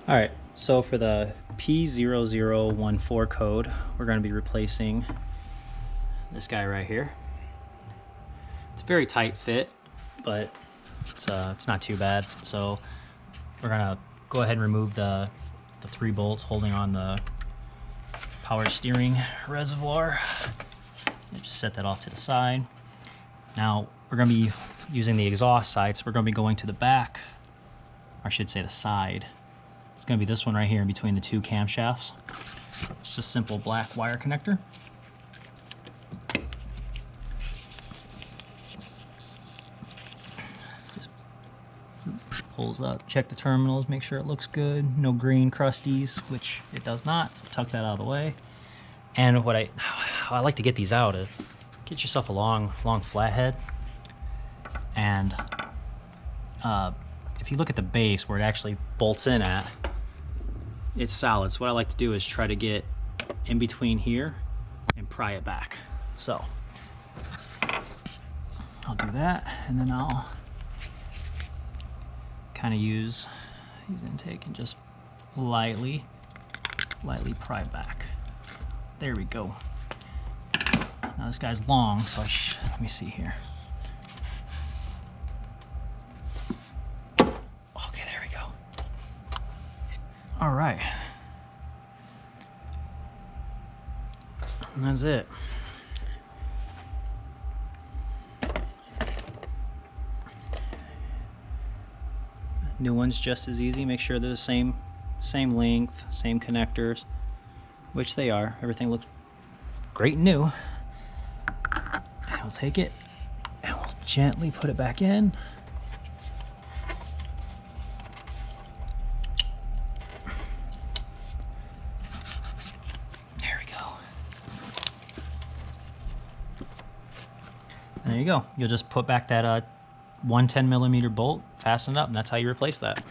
All right, so for the P0014 code, we're going to be replacing this guy right here. It's a very tight fit, but it's not too bad. So we're going to go ahead and remove the 3 bolts holding on the power steering reservoir. And just set that off to the side. Now we're going to be using the exhaust side, so we're going to be going to the back, or I should say the side. It's going to be this one right here in between the 2 camshafts. It's just a simple black wire connector. Just pulls up, check the terminals, make sure it looks good. No green crusties, which it does not, so tuck that out of the way. And how I like to get these out is get yourself a long flathead. And if you look at the base where it actually bolts in at, it's solid. So what I like to do is try to get in between here and pry it back. So I'll do that, and then I'll kind of use intake and just lightly pry back. There we go. Now this guy's long, so let me see here. Okay, there we go. All right. And that's it. New one's just as easy. Make sure they're the same length, same connectors, which they are. Everything looks great and new. And we'll take it and we'll gently put it back in. There we go. And there you go. You'll just put back that 110mm bolt, fasten it up, and that's how you replace that.